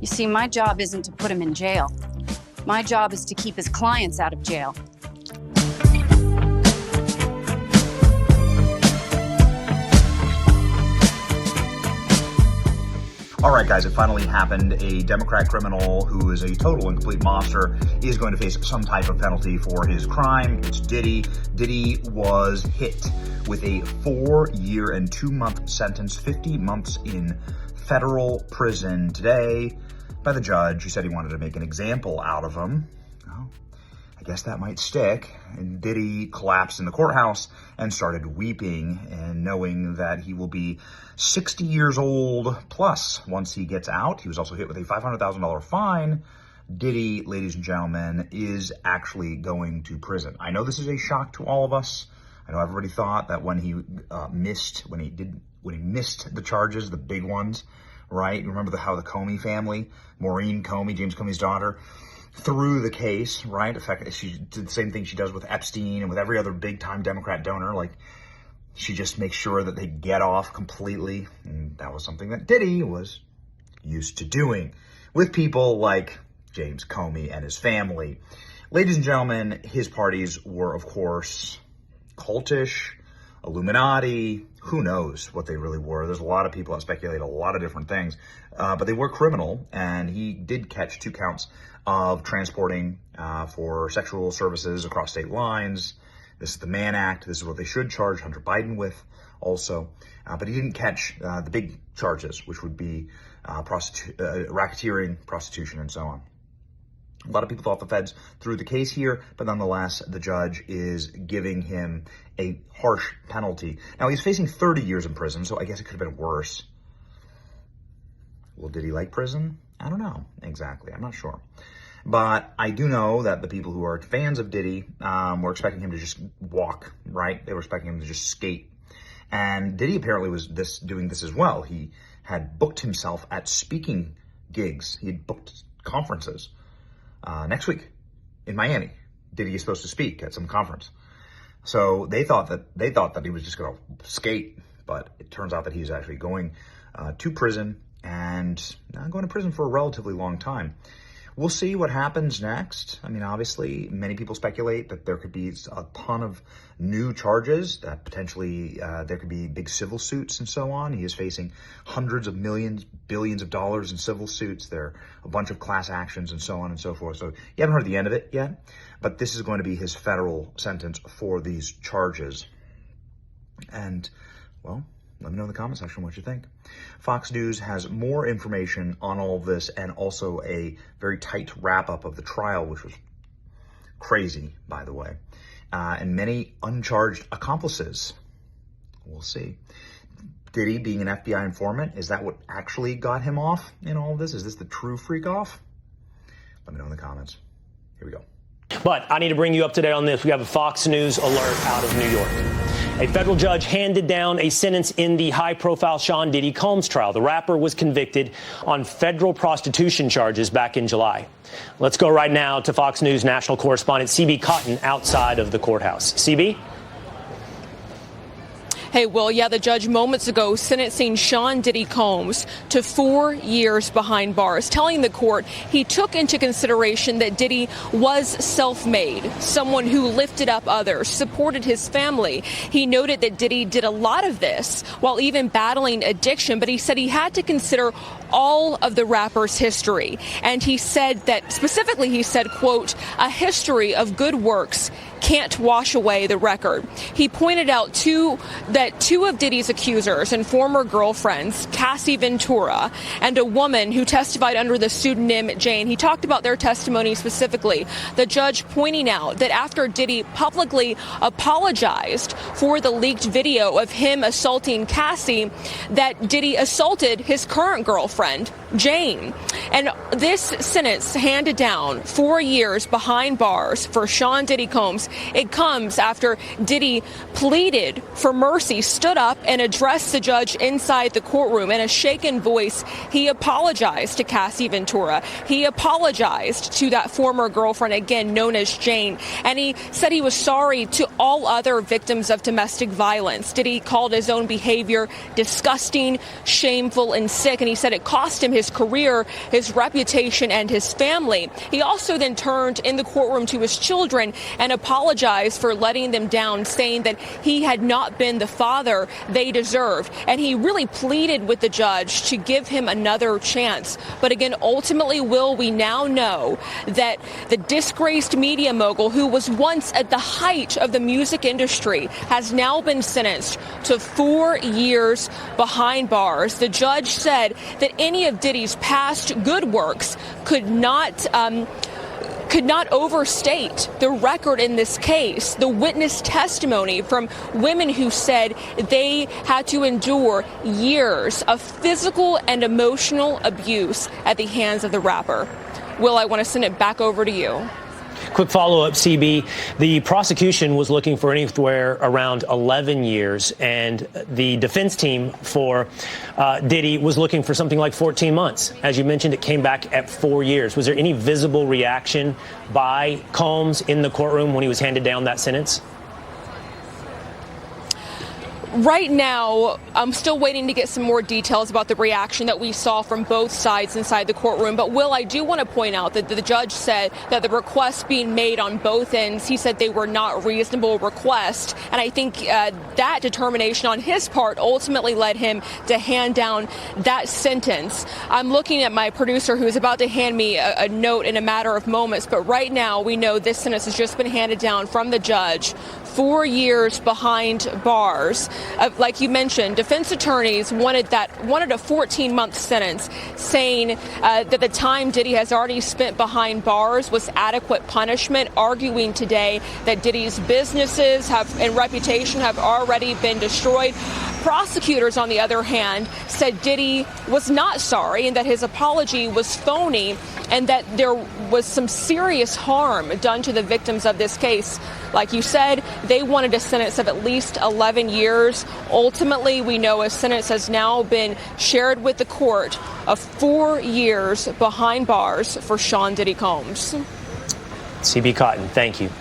You see, my job isn't to put him in jail. My job is to keep his clients out of jail. All right, guys, it finally happened. A Democrat criminal who is a total and complete monster is going to face some type of penalty for his crime. It's Diddy. Diddy was hit with a 4-year and 2-month sentence, 50 months in federal prison today by the judge who said he wanted to make an example out of him. Well, I guess that might stick. And Diddy collapsed in the courthouse and started weeping and knowing that he will be 60 years old plus once he gets out. He was also hit with a $500,000 fine. Diddy, ladies and gentlemen, is actually going to prison. I know this is a shock to all of us. I know everybody thought that when he missed the charges, the big ones, right? Remember how the Comey family, Maureen Comey, James Comey's daughter, threw the case, right? In fact, she did the same thing she does with Epstein and with every other big-time Democrat donor. Like, she just makes sure that they get off completely. And that was something that Diddy was used to doing with people like James Comey and his family. Ladies and gentlemen, his parties were, of course, cultish, Illuminati, who knows what they really were. There's a lot of people that speculate a lot of different things, but they were criminal, and he did catch 2 counts of transporting for sexual services across state lines. This is the Mann Act. This is what they should charge Hunter Biden with also, but he didn't catch the big charges, which would be racketeering, prostitution, and so on. A lot of people thought the feds threw the case here, but nonetheless, the judge is giving him a harsh penalty. Now, he's facing 30 years in prison, so I guess it could have been worse. Well, did he like prison? I don't know exactly. I'm not sure. But I do know that the people who are fans of Diddy were expecting him to just walk, right? They were expecting him to just skate. And Diddy apparently was doing this as well. He had booked himself at speaking gigs. He had booked conferences. Next week in Miami, Diddy is supposed to speak at some conference. So they thought that he was just going to skate, but it turns out that he's actually going to prison and going to prison for a relatively long time. We'll see what happens next. I mean, obviously, many people speculate that there could be a ton of new charges, that potentially there could be big civil suits and so on. He is facing hundreds of millions, billions of dollars in civil suits. There are a bunch of class actions and so on and so forth. So you haven't heard the end of it yet, but this is going to be his federal sentence for these charges. And, well, let me know in the comment section what you think. Fox News has more information on all of this and also a very tight wrap-up of the trial, which was crazy, by the way, and many uncharged accomplices. We'll see. Diddy being an FBI informant, is that what actually got him off in all of this? Is this the true freak off? Let me know in the comments. Here we go. But I need to bring you up to date on this. We have a Fox News alert out of New York. A federal judge handed down a sentence in the high-profile Sean Diddy Combs trial. The rapper was convicted on federal prostitution charges back in July. Let's go right now to Fox News national correspondent CB Cotton outside of the courthouse. CB? Hey, Will, yeah, the judge moments ago sentencing Sean Diddy Combs to 4 years behind bars, telling the court he took into consideration that Diddy was self-made, someone who lifted up others, supported his family. He noted that Diddy did a lot of this while even battling addiction, but he said he had to consider all of the rapper's history. And he said that, specifically, he said, quote, a history of good works can't wash away the record. He pointed out that two of Diddy's accusers and former girlfriends, Cassie Ventura and a woman who testified under the pseudonym Jane, he talked about their testimony specifically. The judge pointing out that after Diddy publicly apologized for the leaked video of him assaulting Cassie, that Diddy assaulted his current girlfriend, Jane. And this sentence handed down 4 years behind bars for Sean Diddy Combs It comes after Diddy pleaded for mercy, stood up and addressed the judge inside the courtroom. In a shaken voice, he apologized to Cassie Ventura. He apologized to that former girlfriend, again known as Jane, and he said he was sorry to all other victims of domestic violence. Diddy called his own behavior disgusting, shameful, and sick, and he said it cost him his career, his reputation, and his family. He also then turned in the courtroom to his children and apologized for letting them down, saying that he had not been the father they deserved. And he really pleaded with the judge to give him another chance. But again, ultimately, Will, we now know that the disgraced media mogul, who was once at the height of the music industry, has now been sentenced to 4 years behind bars. The judge said that any of Diddy's past good works could not overstate the record in this case. The witness testimony from women who said they had to endure years of physical and emotional abuse at the hands of the rapper. Will, I want to send it back over to you. Quick follow-up, CB. The prosecution was looking for anywhere around 11 years, and the defense team for Diddy was looking for something like 14 months. As you mentioned, it came back at 4 years. Was there any visible reaction by Combs in the courtroom when he was handed down that sentence? Right now, I'm still waiting to get some more details about the reaction that we saw from both sides inside the courtroom. But, Will, I do want to point out that the judge said that the requests being made on both ends, he said they were not reasonable requests. And I think that determination on his part ultimately led him to hand down that sentence. I'm looking at my producer, who is about to hand me a note in a matter of moments. But right now, we know this sentence has just been handed down from the judge. 4 years behind bars. Like you mentioned, defense attorneys wanted a 14-month sentence, saying that the time Diddy has already spent behind bars was adequate punishment, arguing today that Diddy's businesses and reputation have already been destroyed. Prosecutors, on the other hand, said Diddy was not sorry and that his apology was phony and that there was some serious harm done to the victims of this case. Like you said, they wanted a sentence of at least 11 years. Ultimately, we know a sentence has now been shared with the court of 4 years behind bars for Sean Diddy Combs. CB Cotton, thank you.